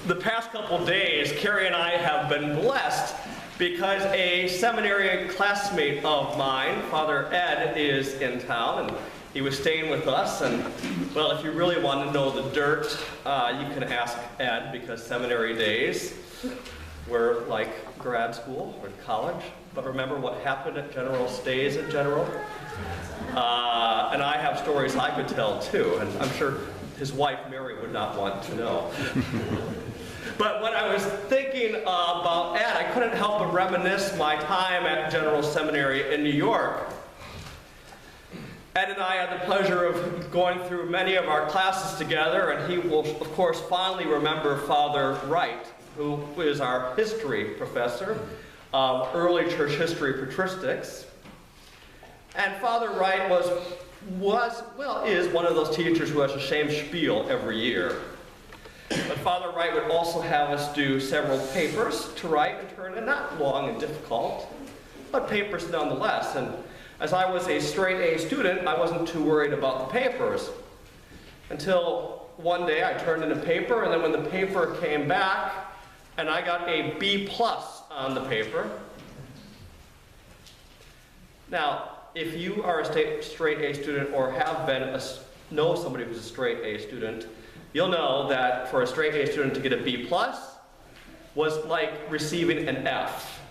The past couple days, Carrie and I have been blessed because a seminary classmate of mine, Father Ed, is in town, and he was staying with us. And, well, if you really want to know the dirt, you can ask Ed, because seminary days were like grad school or college. But remember what happened at General stays at General. And I have stories I could tell, too, and I'm sure his wife, Mary, would not want to know. But when I was thinking about Ed, I couldn't help but reminisce my time at General Seminary in New York. Ed and I had the pleasure of going through many of our classes together, and he will, of course, fondly remember Father Wright, who is our history professor of early church history patristics. And Father Wright is one of those teachers who has the same spiel every year. But Father Wright would also have us do several papers to write and turn in, not long and difficult, but papers nonetheless. And as I was a straight A student, I wasn't too worried about the papers. Until one day I turned in a paper, and then when the paper came back, and I got a B+ on the paper. Now, if you are a straight A student or have been know somebody who's a straight A student, you'll know that for a straight A student to get a B+ was like receiving an F.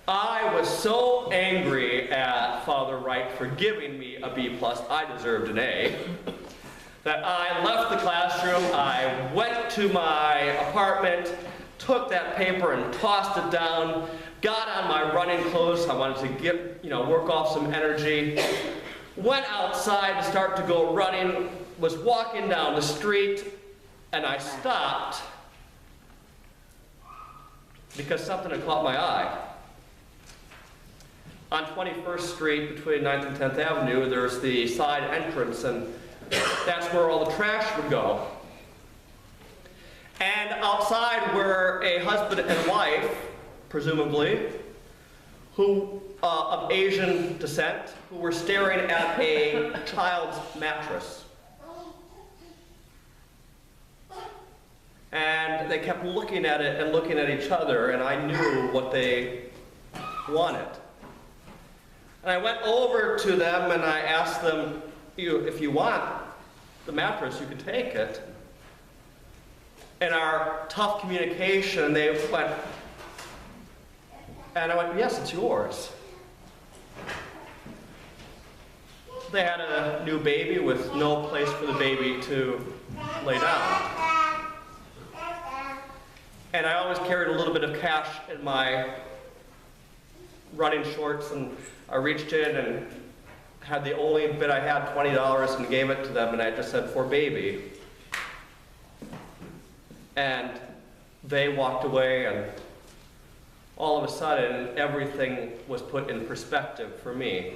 I was so angry at Father Wright for giving me a B+, I deserved an A, that I left the classroom, I went to my apartment, took that paper and tossed it down, got on my running clothes. I wanted to work off some energy. Went outside to start to go running, was walking down the street, and I stopped because something had caught my eye. On 21st Street between 9th and 10th Avenue, there's the side entrance, and that's where all the trash would go. And outside were a husband and wife, presumably, who of Asian descent, who were staring at a child's mattress. And they kept looking at it and looking at each other, and I knew what they wanted. And I went over to them and I asked them, if you want the mattress, you can take it. In our tough communication, they went, and I went, yes, it's yours. They had a new baby with no place for the baby to lay down. And I always carried a little bit of cash in my running shorts, and I reached in and had the only bit I had, $20, and gave it to them, and I just said, for baby. And they walked away, and all of a sudden, everything was put in perspective for me.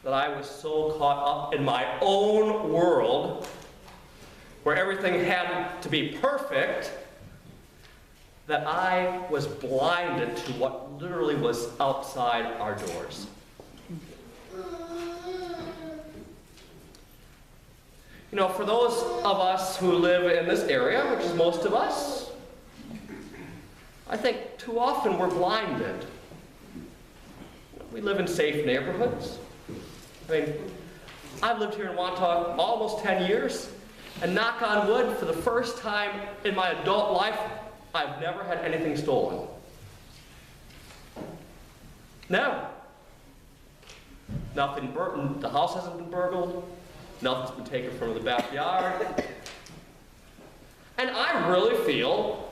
That I was so caught up in my own world, where everything had to be perfect, that I was blinded to what literally was outside our doors. For those of us who live in this area, which is most of us, I think too often we're blinded. We live in safe neighborhoods. I've lived here in Wantagh almost 10 years, and knock on wood, for the first time in my adult life, I've never had anything stolen. Never. Nothing burgled. The house hasn't been burgled. Nothing's been taken from the backyard. And I really feel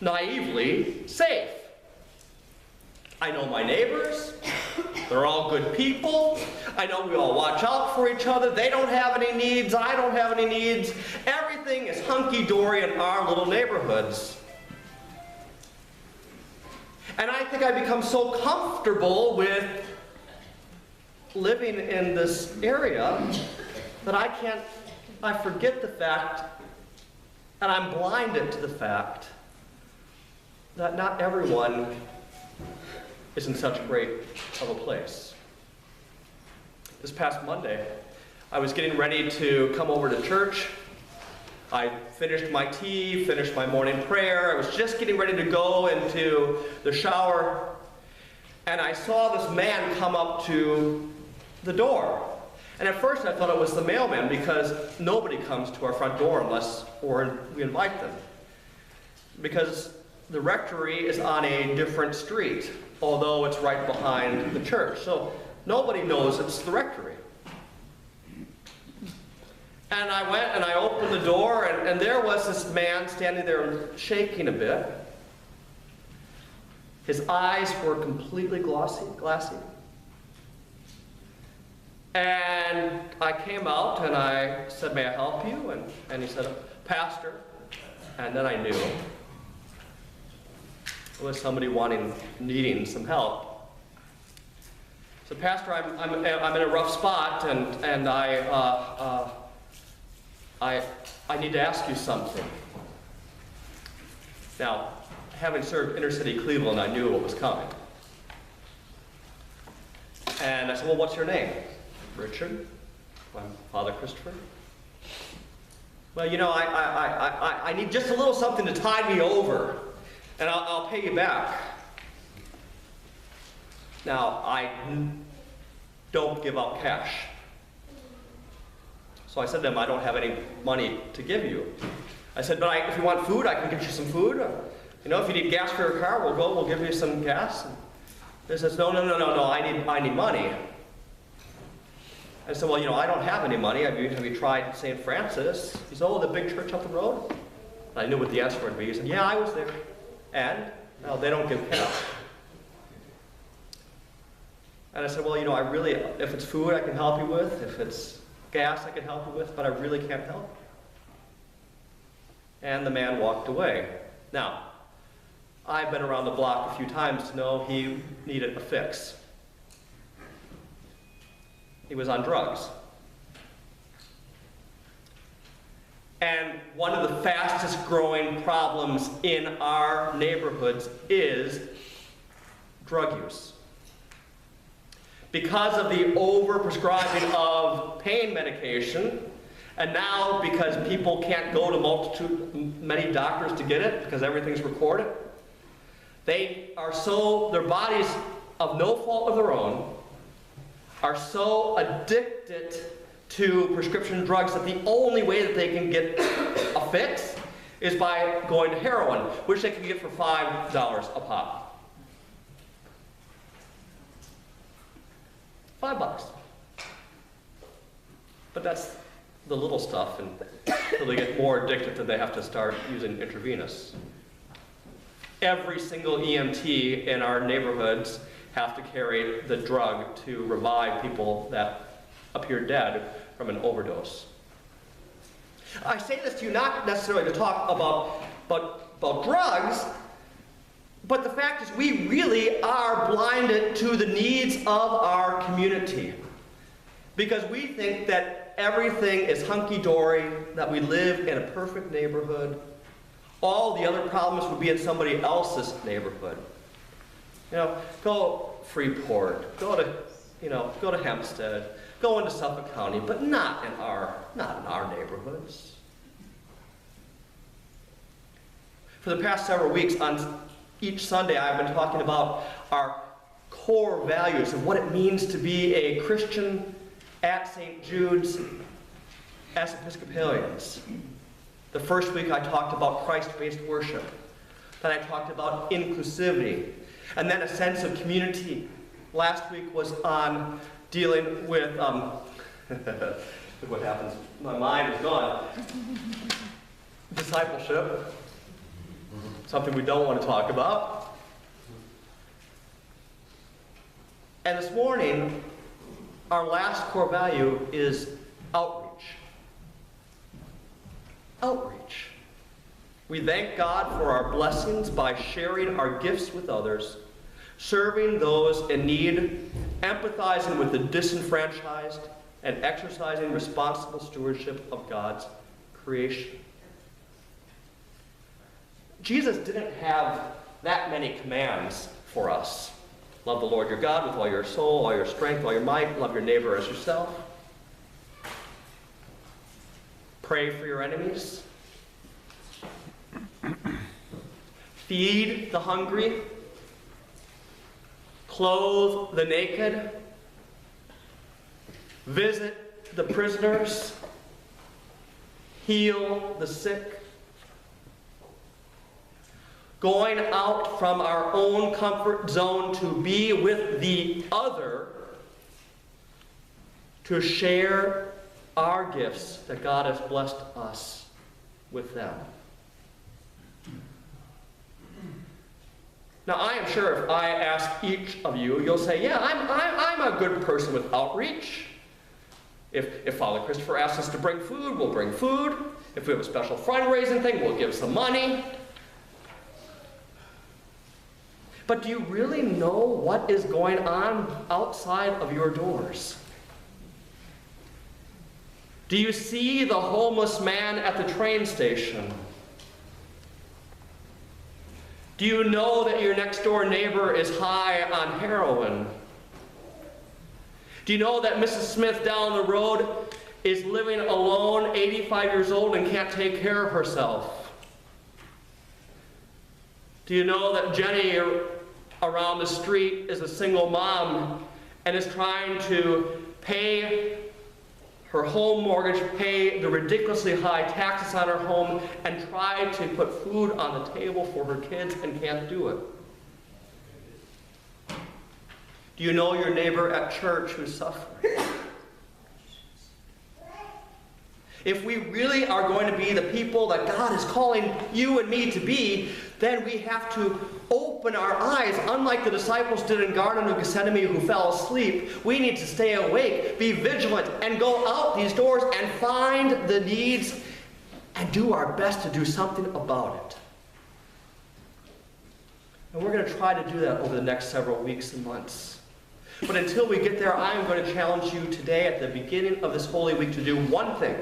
naively safe. I know my neighbors. They're all good people. I know we all watch out for each other. They don't have any needs. I don't have any needs. Everything is hunky-dory in our little neighborhoods. And I think I become so comfortable with living in this area that I forget the fact, and I'm blinded to the fact, that not everyone is in such great of a place. This past Monday, I was getting ready to come over to church. I finished my tea, finished my morning prayer. I was just getting ready to go into the shower, and I saw this man come up to the door. And at first I thought it was the mailman, because nobody comes to our front door unless we invite them. Because the rectory is on a different street, although it's right behind the church. So nobody knows it's the rectory. And I went and I opened the door, and there was this man standing there shaking a bit. His eyes were completely glassy. And I came out and I said, "May I help you?" And he said, "Pastor." And then I knew it was somebody needing some help. So, "Pastor, I'm in a rough spot, and I need to ask you something." Now, having served inner city Cleveland, I knew what was coming. And I said, "Well, what's your name?" "Richard." "I'm Father Christopher." "Well, you know, I need just a little something to tide me over, and I'll pay you back." Now, I don't give out cash. So I said to him, "I don't have any money to give you." I said, "But if you want food, I can get you some food. You know, if you need gas for your car, we'll give you some gas." And he says, No, I need money." I said, "Well, you know, I don't have any money. Have you tried St. Francis?" He said, "Oh, the big church up the road?" And I knew what the answer would be. He said, "Yeah, I was there." "And?" "No, they don't give cash." And I said, "Well, you know, if it's food I can help you with, if it's gas I can help you with, but I really can't help." And the man walked away. Now, I've been around the block a few times to know he needed a fix. He was on drugs. And one of the fastest growing problems in our neighborhoods is drug use. Because of the overprescribing of pain medication, and now because people can't go to many doctors to get it because everything's recorded, their bodies, of no fault of their own, are so addicted to prescription drugs that the only way that they can get a fix is by going to heroin, which they can get for $5 a pop. $5. But that's the little stuff, and until they get more addicted, then they have to start using intravenous. Every single EMT in our neighborhoods have to carry the drug to revive people that appear dead from an overdose. I say this to you not necessarily to talk about drugs, but the fact is we really are blinded to the needs of our community. Because we think that everything is hunky-dory, that we live in a perfect neighborhood. All the other problems would be in somebody else's neighborhood. You know, go Freeport, go to Hempstead, go into Suffolk County, but not in our neighborhoods. For the past several weeks, on each Sunday, I've been talking about our core values and what it means to be a Christian at St. Jude's as Episcopalians. The first week I talked about Christ-based worship. Then I talked about inclusivity. And then a sense of community. Last week was on dealing with, look what happens, my mind is gone. Discipleship. Something we don't want to talk about. And this morning, our last core value is outreach. Outreach. We thank God for our blessings by sharing our gifts with others, serving those in need, empathizing with the disenfranchised, and exercising responsible stewardship of God's creation. Jesus didn't have that many commands for us. Love the Lord your God with all your soul, all your strength, all your might. Love your neighbor as yourself. Pray for your enemies. feed the hungry, clothe the naked, visit the prisoners, heal the sick. Going out from our own comfort zone to be with the other, to share our gifts that God has blessed us with them. Now, I am sure if I ask each of you, you'll say, yeah, I'm a good person with outreach. If Father Christopher asks us to bring food, we'll bring food. If we have a special fundraising thing, we'll give some money. But do you really know what is going on outside of your doors? Do you see the homeless man at the train station? Do you know that your next door neighbor is high on heroin? Do you know that Mrs. Smith down the road is living alone, 85 years old, and can't take care of herself? Do you know that Jenny around the street is a single mom and is trying to pay her home mortgage, pay the ridiculously high taxes on her home, and try to put food on the table for her kids and can't do it? Do you know your neighbor at church who's suffering? If we really are going to be the people that God is calling you and me to be, then we have to open our eyes, unlike the disciples did in Garden of Gethsemane who fell asleep. We need to stay awake, be vigilant, and go out these doors and find the needs and do our best to do something about it. And we're going to try to do that over the next several weeks and months. But until we get there, I am going to challenge you today at the beginning of this Holy Week to do one thing.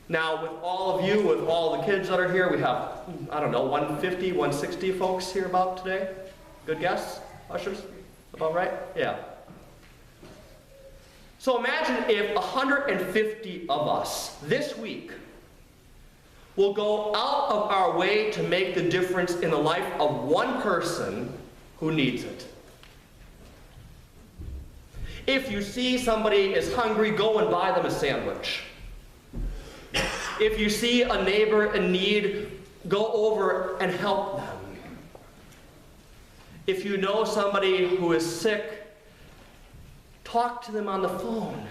Now, with all of you, with all the kids that are here, we have, 150, 160 folks here about today. Good guess, ushers? About right? Yeah. So imagine if 150 of us this week will go out of our way to make the difference in the life of one person who needs it. If you see somebody is hungry, go and buy them a sandwich. If you see a neighbor in need, go over and help them. If you know somebody who is sick, talk to them on the phone.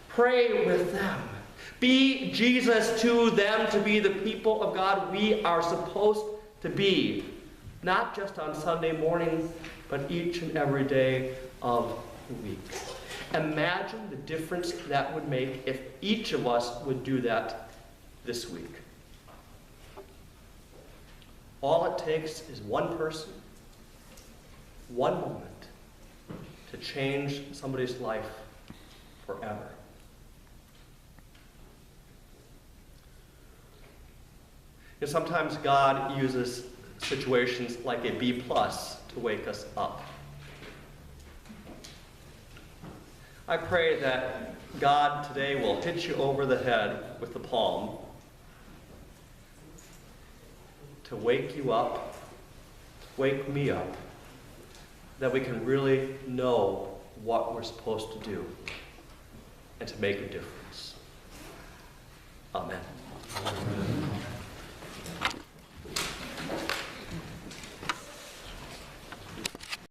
Pray with them. Be Jesus to them to be the people of God we are supposed to be. Not just on Sunday morning, but each and every day of the week. Imagine the difference that would make if each of us would do that this week. All it takes is one person, one moment, to change somebody's life forever. You know, sometimes God uses situations like a B+ to wake us up. I pray that God today will hit you over the head with the palm to wake you up, wake me up, that we can really know what we're supposed to do and to make a difference.